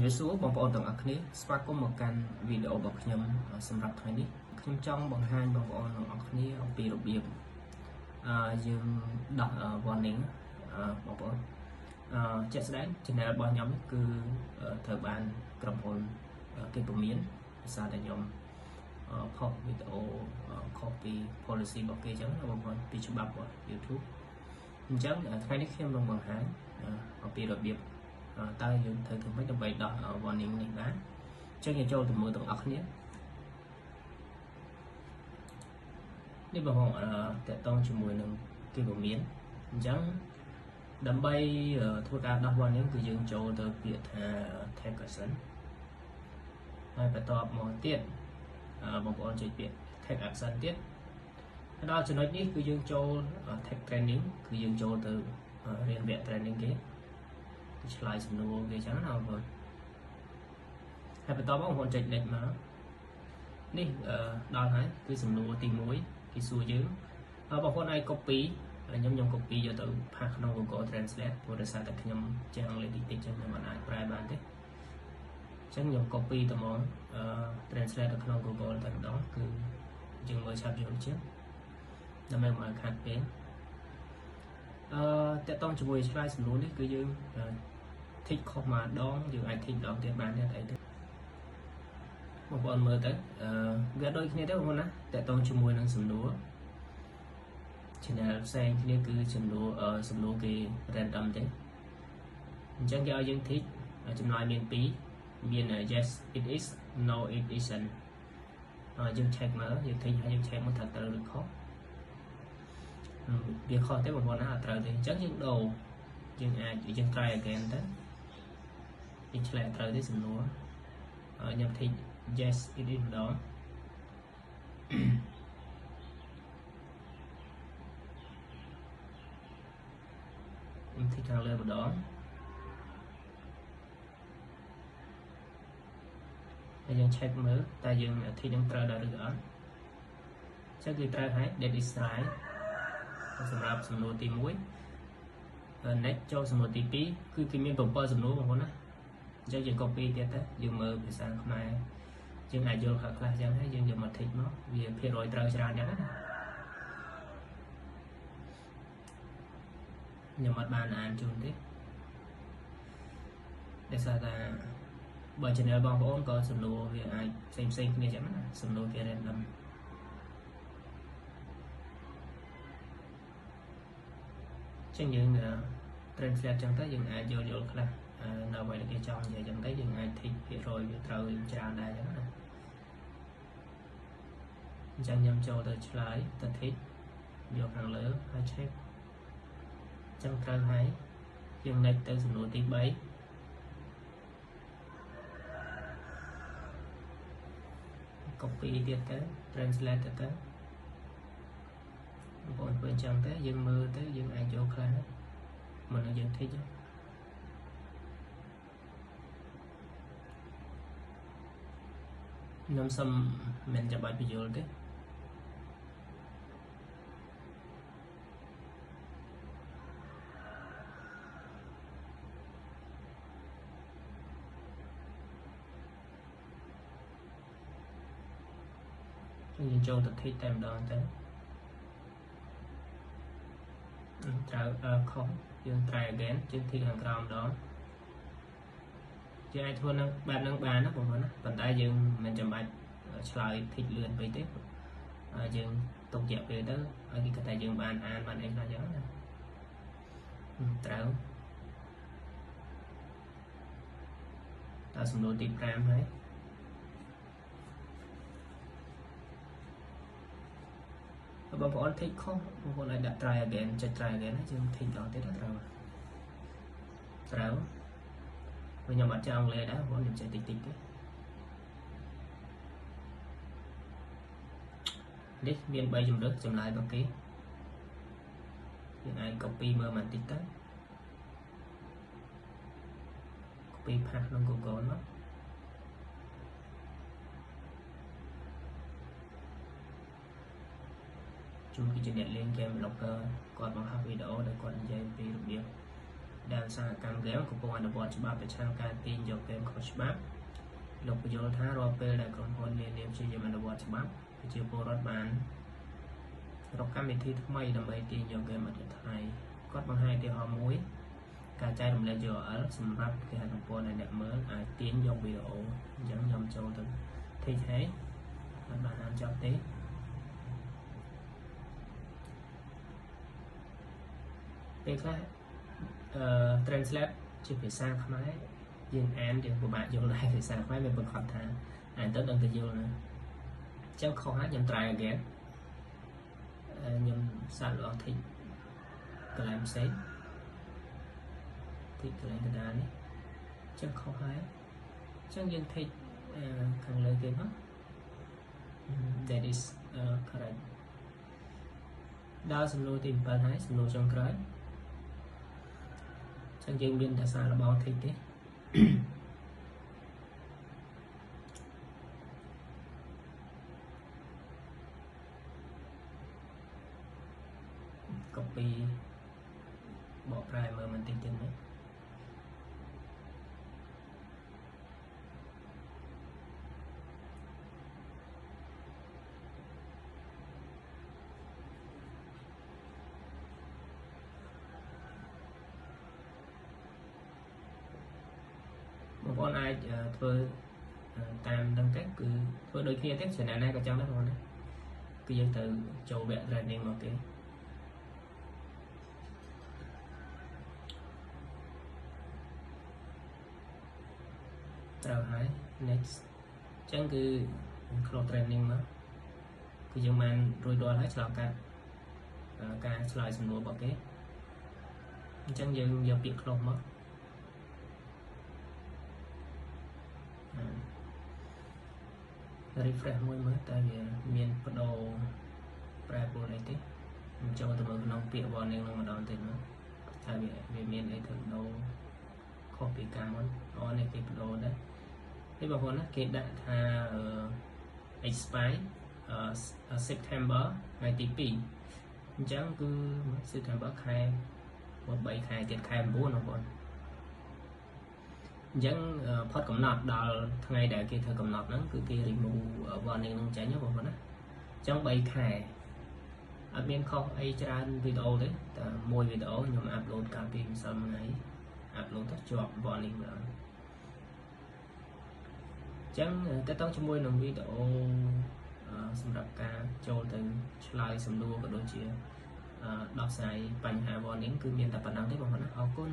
វាសួរបងប្អូនទាំងអស់គ្នាស្វាគមន៍មកកាន់វីដេអូរបស់ខ្ញុំសម្រាប់ថ្ងៃនេះខ្ញុំចង់បង្ហាញបងប្អូនទាំងអស់គ្នាអំពីរបៀបយើងដោះ warning បងប្អូនជាក់ស្ដែង channel របស់ខ្ញុំគឺត្រូវបានក្រុមហ៊ុនគេពមៀនភាសាតែខ្ញុំផុសវីដេអូ copy policy របស់គេអញ្ចឹងបងប្អូនពីច្បាប់របស់ YouTube អញ្ចឹងថ្ងៃនេះខ្ញុំនឹងបង្ហាញអំពីរបៀបតើយើងត្រូវធ្វើម៉េចដើម្បីដោះ warning នេះបានអញ្ចឹងយើងចូលទៅមើលទាំងអស់គ្នានេះបងប្អូនតកតងជាមួយនឹងគេពមៀនអញ្ចឹងដើម្បីធ្វើការដោះ warning គឺយើងចូលទៅពាក្យថា take action ហើយបន្ទាប់មកទៀតបងប្អូនចុចពាក្យ take action ទៀតដល់ចំណុចនេះគឺយើងចូល take training គឺយើងចូលទៅរៀនវគ្គ training គេឆ្លើយសំណួរគេចឹងណាបងប្អូនហើយបន្តមកបងប្អូនចុច next មកនេះដល់ហើយគឺសំណួរទី1គេសួរយើងបងប្អូនអាច copy ខ្ញុំ copy យកទៅផាសក្នុង Google Translate ព្រោះដោយសារតែខ្ញុំចេះអង់គ្លេសតិចតិចចឹងខ្ញុំមិនអាចប្រែបានទេអញ្ចឹងខ្ញុំ copy ទៅមក translate ទៅក្នុង Google តែម្ដងគឺយើងមើលឆាប់យល់ជាងដើម្បីមកខាត់ពេលតើតង់ជាមួយឆ្លើយសំណួរនេះគឺយើងធីកខុសមកដងយើងអាចធីកម្ដងទៀតបានទេអីទៅបងប្អូនមើលទៅវាដូចគ្នាទេបងប្អូនណាតើតង់ជាមួយនឹងសំណួរ channel ផ្សេងគ្នាគឺសំណួរគេ random ទេអញ្ចឹងគេឲ្យយើងធីកចម្លើយមាន2មាន yes it is no it isn't យើង check មើលយើងធីកហើយយើង check មើលថាត្រូវឬខុសវាខុសទេបងប្អូនណាអត់ត្រូវទេអញ្ចឹងយើងដូរយើងអាចយើង try again ទៅយើងឆ្លើយត្រូវទេសំណួរខ្ញុំធីក yes it is ម្ដងខ្ញុំធីកខាងលើម្ដងហើយយើង check មើលតើយើងធីកនឹងត្រូវដែរឬអត់ចឹងគឺត្រូវហើយ that is right សម្រាប់សំណួរទី1 next ចូលសំណួរទី2គឺគេមាន7សំណួរបងប្អូនណាអញ្ចឹងយើង copy ទៀតទៅយើងមើលភាសាខ្មែរយើងអាចយល់ខ្លះៗអញ្ចឹងហើយយើងយកមកធីកមកវាភាគរយត្រូវច្រើនអញ្ចឹងណាខ្ញុំអត់បានអានជូនទេដោយសារតែបើ channel បងប្អូនក៏សំណួរវាអាចផ្សេងគ្នាអញ្ចឹងណាសំណួរគេ randomចឹងយើង translate ចឹងទៅយើងអាចយល់ខ្លះនៅអ្វីដែលគេចង់និយាយចឹងទៅយើងអាចធីកភាគរយវាត្រូវច្រើនដែរចឹងណាអញ្ចឹងខ្ញុំចូលទៅឆ្លើយទៅធីកយកខាងលើហើយ check ចឹងត្រូវហើយយើង next ទៅសំណួរទី3 copy ទៀតទៅ translate ទៅបងប្អូនធ្វើអញ្ចឹងទៅយើងមើលទៅយើងអាចយកខ្លះមិនឲ្យយើងធីកខ្ញុំសុំមិនចាំបាច់បញ្យល់ទេយើងចូលទៅធីកតែម្ដងទៅត្រូវខុសយើង try again យើងធីកខាងក្រោមម្ដងយើងអាចធ្វើនឹងបែបហ្នឹងបានណាបងប្អូនណាប៉ុន្តែយើងមិនចាំបាច់ឆ្លើយធីកលឿនពេកទេយើងទុករយៈពេលទៅឲ្យគេគិតថាយើងបានអានបានអីខ្លះចឹងណាត្រូវតើសំណួរទី5ហើយបងប្អូនធីកខុសបងប្អូនអាចដាក់ try again ចុច try again យើងធីកម្ដងទៀតត្រូវខ្ញុំអត់ចេះអង់គ្លេសដែរបងប្អូនខ្ញុំចេះតិចតិចទេនេះមាន3ជម្រើសចម្លើយរបស់គេយើងអាច copy មើលបន្តិចទៅ copy ផាសក្នុង Google មកជួនគឺជាអ្នកលេង game developer គាត់បង្ហោះវីដេអូដែលគាត់និយាយពីរបៀប ដែលសារកម្មហ្គេមកំពុងអនុវត្តច្បាប់ប្រឆាំងការទាញយកហ្គេមខុសច្បាប់លោកបញ្យល់ថារាល់ពេលដែលក្រុមហ៊ុននានាព្យាយាមអនុវត្តច្បាប់ប្រជាពលរដ្ឋបានរកកម្មវិធីថ្មីដើម្បីទាញយកហ្គេមឥតគិតថ្លៃគាត់បង្ហាញឧទាហរណ៍មួយការចែករំលែក URL សម្រាប់គេហទំព័រដែលអ្នកមើលអាចទាញយកវីដេអូអញ្ចឹងខ្ញុំចូលទៅ Take ហើយអត់បានអានចប់ទេពេលខ្លះtranslate ជាភាសាខ្មែរយើងអានយើងពិបាកយល់ដែរភាសាខ្មែរវាបង្ខំថាអានទៅដឹងតែយល់ណាអញ្ចឹងខុសហើយខ្ញុំ try again ខ្ញុំសាកល្បង Take កន្លែងផ្សេង Take កន្លែងកណ្ដាលនេះអញ្ចឹងខុសហើយអញ្ចឹងយើង Take ខាងលើគេមក that is correct ដល់សំណួរទី7ហើយសំណួរចុងក្រោយចឹងយើងមានតែសាររបស់ Take ទេ copy បកប្រែមើលបន្តិចទៀតណាបងប្អូនអាចធ្វើតាមដឹងទេគឺធ្វើដូចគ្នាទេឆ្នាំណាក៏ចង់ដែរបងប្អូនគឺយើងទៅចូលវគ្គ training មកគេត្រូវហើយ next អញ្ចឹងគឺ close training មកគឺយើងបានរួចរាល់ហើយឆ្លងកាត់ការឆ្លើយសំណួររបស់គេអញ្ចឹងយើងយកពាក្យ close មកrefresh មួយមើលតែវាមានបដូរប្រែប្រួលអីទេខ្ញុំចូលទៅមើលក្នុងពាក្យ warning នឹងម្ដងទៀតមើលថាវាមានអីទៅដូរខុសពីការមុននេះគេបដូរដែរនេះបងប្អូនណាគេដាក់ថា expire September ថ្ងៃទី2អញ្ចឹងគឺ September ខែ3ខែទៀតខែ9បងប្អូនអញ្ចឹងផុតកំណត់ដល់ថ្ងៃដែលគេធ្វើកំណត់ហ្នឹងគឺគេ remove warning ហ្នឹងចេញបងប្អូនណាអញ្ចឹង3ខែអត់មានខុសអីច្រើនវីដេអូទេតែមួយវីដេអូខ្ញុំអាប់ឡូតកាលពីម្សិលមិញហើយអាប់ឡូតទៅជាប់ warning ម្ដងអញ្ចឹងតើតើជាមួយនឹងវីដេអូសម្រាប់ការចូលទៅឆ្លើយសំណួរក៏ដូចជាដោះស្រាយបញ្ហា warning គឺមានតែប៉ុណ្ណឹងទេបងប្អូនណាអរគុណ